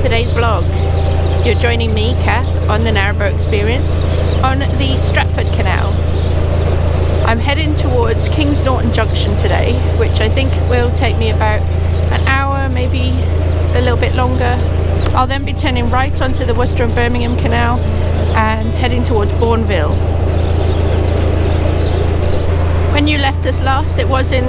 today's vlog. You're joining me, Kath, on the Narrowboat experience on the Stratford Canal. I'm heading towards Kings Norton Junction today, which I think will take me about an hour, maybe a little bit longer. I'll then be turning right onto the Worcester and Birmingham Canal and heading towards Bourneville. When you left us last, it was in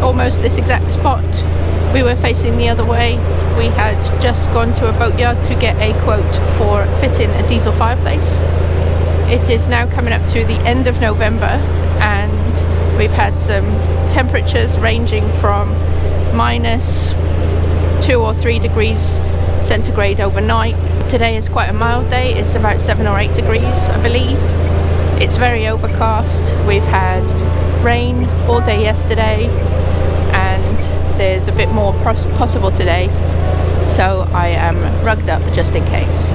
almost this exact spot. We were facing the other way. We had just gone to a boatyard to get a quote for fitting a diesel fireplace. It is now coming up to the end of November and we've had some temperatures ranging from -2 or 3 degrees centigrade overnight. Today is quite a mild day. It's about 7 or 8 degrees, I believe. It's very overcast. We've had rain all day yesterday and there's a bit more possible today, so I am rugged up just in case.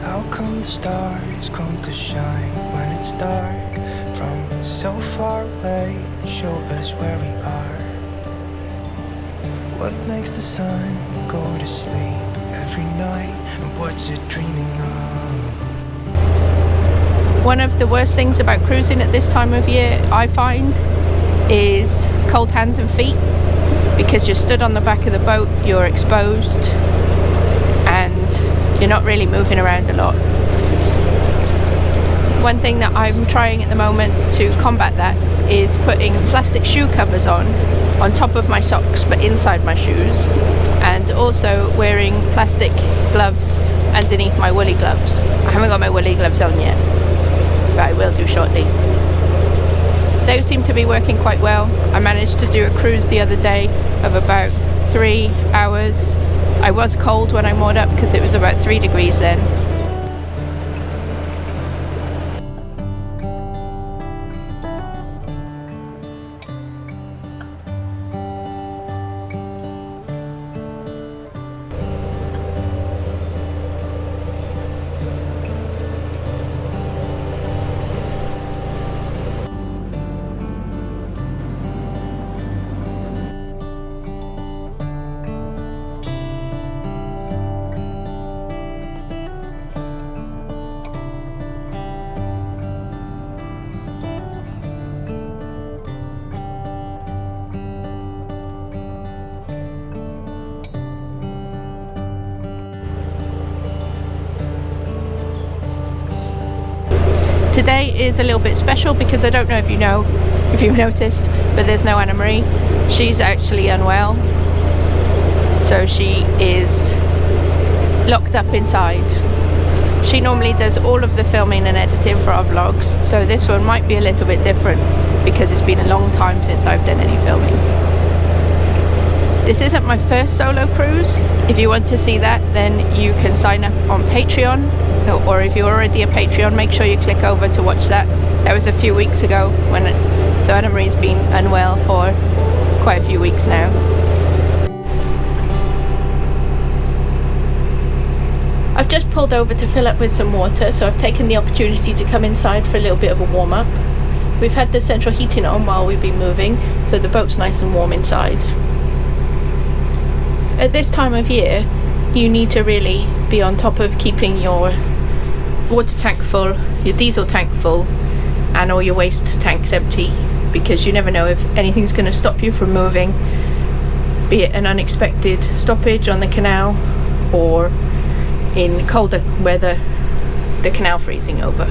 How come the stars come to shine when it's dark from so far away? Show us where we are. What makes the sun go to sleep every night, and what's it dreaming of? One of the worst things about cruising at this time of year, I find, is cold hands and feet, because you're stood on the back of the boat, you're exposed, and you're not really moving around a lot. One thing that I'm trying at the moment to combat that is putting plastic shoe covers on top of my socks but inside my shoes, and also wearing plastic gloves underneath my woolly gloves. I haven't got my woolly gloves on yet, but I will do shortly. Those seem to be working quite well. I managed to do a cruise the other day of about 3 hours. I was cold when I moored up because it was about 3 degrees then. Today is a little bit special because I don't know if you've noticed, but there's no Anna Marie. She's actually unwell, so she is locked up inside. She normally does all of the filming and editing for our vlogs, so this one might be a little bit different because it's been a long time since I've done any filming. This isn't my first solo cruise. If you want to see that, then you can sign up on Patreon, or if you're already a Patreon, make sure you click over to watch that. That was a few weeks ago, so Anna Marie's been unwell for quite a few weeks now. I've just pulled over to fill up with some water, so I've taken the opportunity to come inside for a little bit of a warm-up. We've had the central heating on while we've been moving, so the boat's nice and warm inside. At this time of year, you need to really be on top of keeping your water tank full, your diesel tank full, and all your waste tanks empty, because you never know if anything's going to stop you from moving, be it an unexpected stoppage on the canal, or in colder weather, the canal freezing over.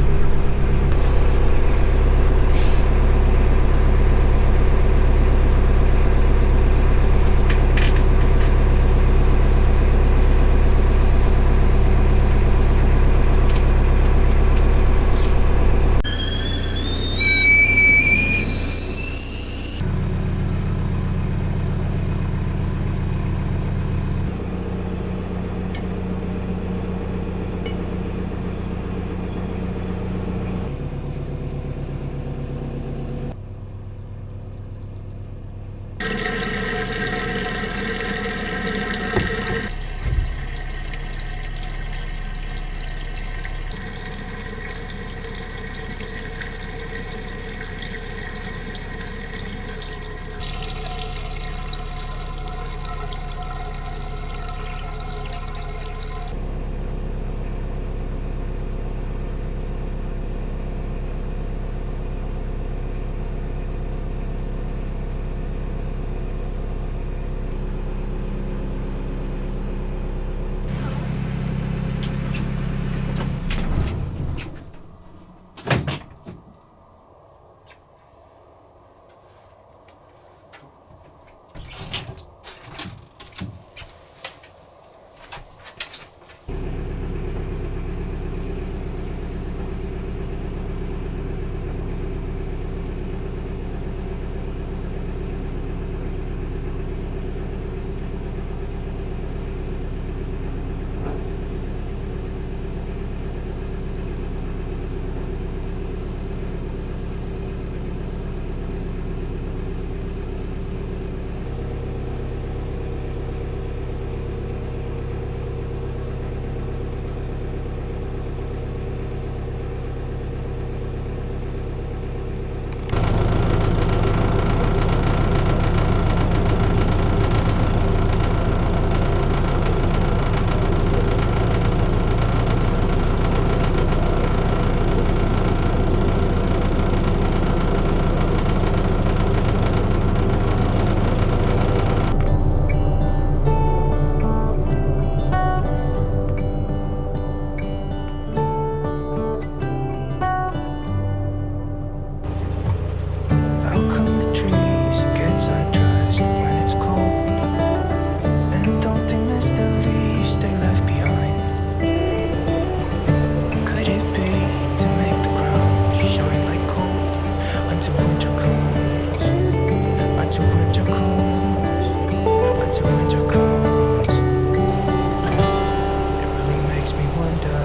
makes me wonder.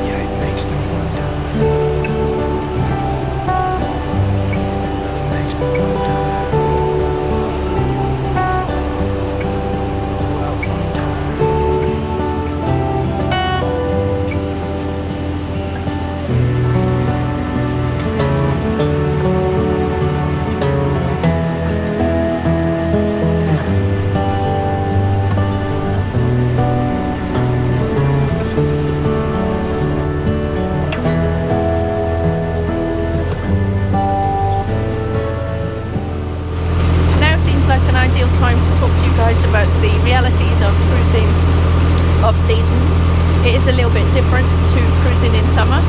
Yeah, it makes me wonder. Really makes me wonder. Oh, I wonder. Now seems like an ideal time to talk to you guys about the realities of cruising off season. It is a little bit different to cruising in summer.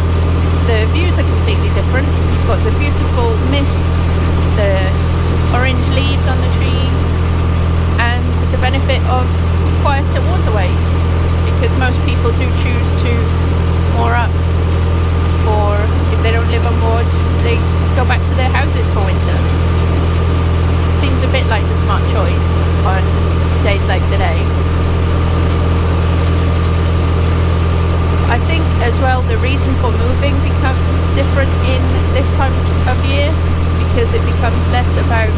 The views are completely different. You've got the beautiful mists, the orange leaves on the trees, and the benefit of quieter waterways, because most people do choose to moor up, or if they don't live on board, they go back to their houses for winter. Seems a bit like the smart choice on days like today. I think as well the reason for moving becomes different in this time of year, because it becomes less about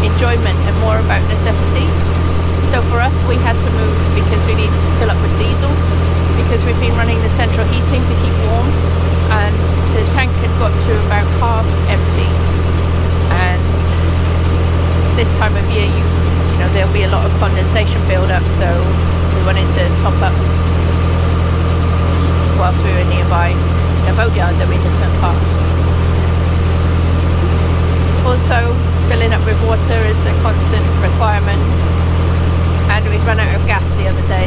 enjoyment and more about necessity. So for us, we had to move because we needed to fill up with diesel, because we've been running the central heating to keep warm, and the tank had got to about half empty. And this time of year, you know there'll be a lot of condensation build up, so we wanted to top up whilst we were nearby the boatyard that we just went past. Also, filling up with water is a constant requirement, and we'd run out of gas the other day.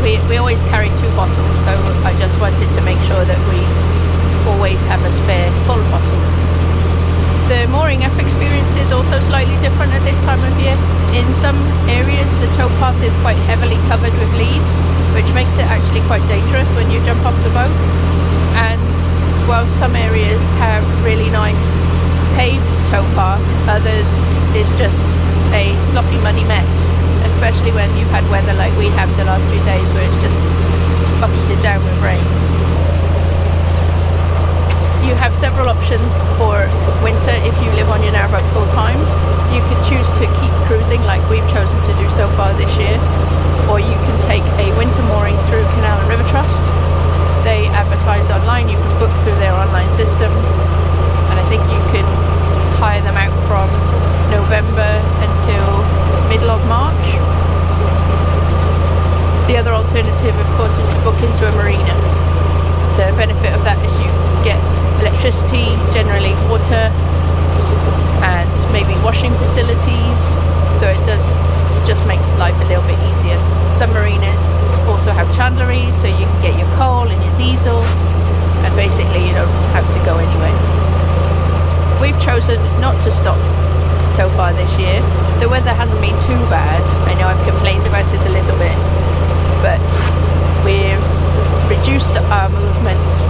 We always carry 2 bottles, so I just wanted to make sure that we always have a spare full bottle. The mooring up experience is also slightly different at this time of year. In some areas the towpath is quite heavily covered with leaves, which makes it actually quite dangerous when you jump off the boat. And while some areas have really nice paved towpath, others is just a sloppy muddy mess, especially when you've had weather like we have the last few days where it's just bucketed down with rain. You have several options for winter if you live on your narrowboat full time. You can choose to keep cruising like we've chosen to do so far this year, or you can take a winter mooring through Canal and River Trust. They advertise online, you can book through their online system, and I think you can hire them out from November until middle of March. The other alternative, of course, is to book into a marina. The benefit of that is you get electricity, generally water, and maybe washing facilities, so it just makes life a little bit easier. Some marinas also have chandleries, so you can get your coal and your diesel, and basically you don't have to go anywhere. We've chosen not to stop so far this year. The weather hasn't been too bad. I know I've complained about it a little bit, but we've reduced our movements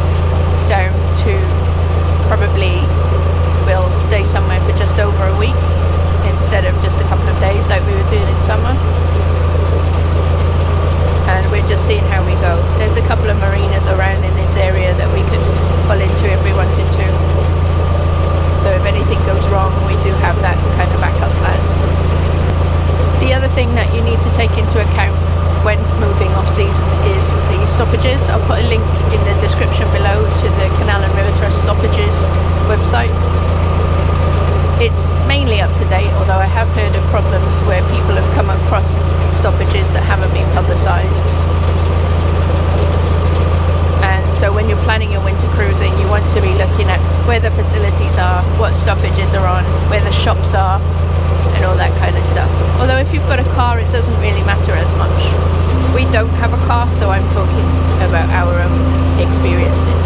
down to probably we'll stay somewhere for just over a week instead of just a couple of days like we were doing in summer. And we're just seeing how we go. There's a couple of marinas around in this area that we could pull into if we wanted to. So if anything goes wrong, we do have that kind of backup plan. The other thing that you need to take into account when moving off season is the stoppages. I'll put a link in the description below to the Canal and River Trust stoppages website. It's mainly up to date, although I have heard of problems where people have come across stoppages that haven't been publicised. And so when you're planning your winter cruising, you want to be looking at where the facilities are, what stoppages are on, where the shops are, and all that kind of stuff. Although if you've got a car, it doesn't really matter as much. We don't have a car, so I'm talking about our own experiences.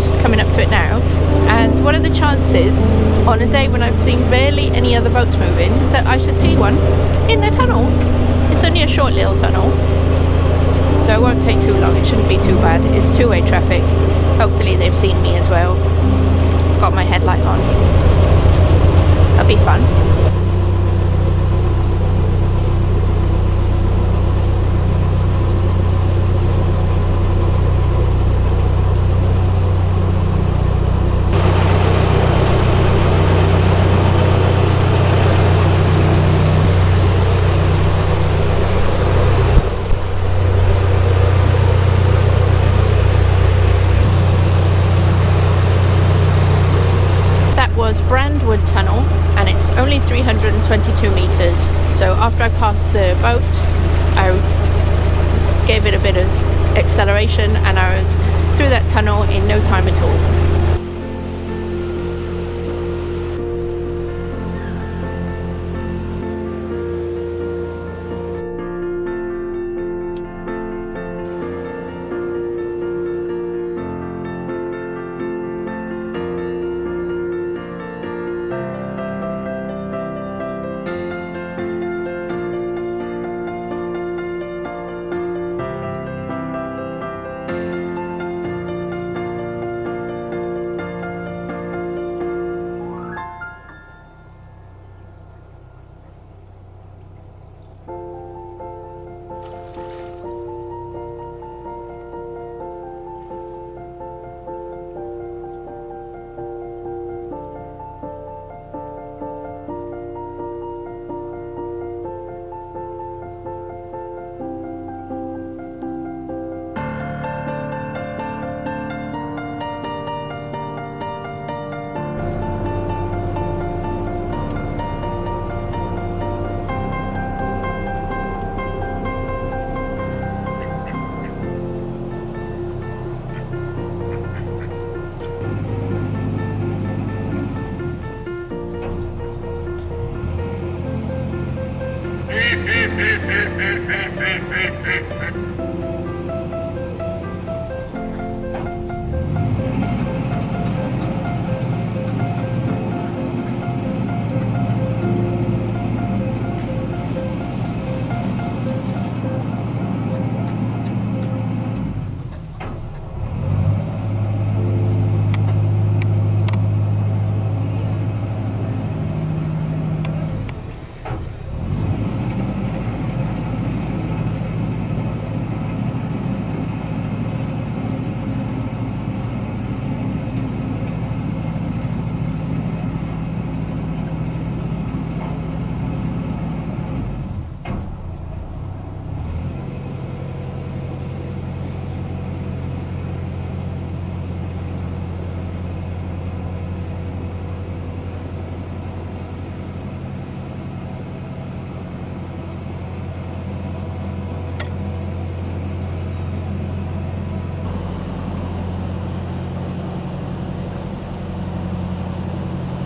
just coming up to it now, and what are the chances on a day when I've seen barely any other boats moving that I should see one in the tunnel? It's only a short little tunnel, so it won't take too long. It shouldn't be too bad. It's two-way traffic. Hopefully they've seen me as well. Got my headlight on. That'll be fun. Brandwood Tunnel, and it's only 322 meters. So after I passed the boat, I gave it a bit of acceleration and I was through that tunnel in no time at all.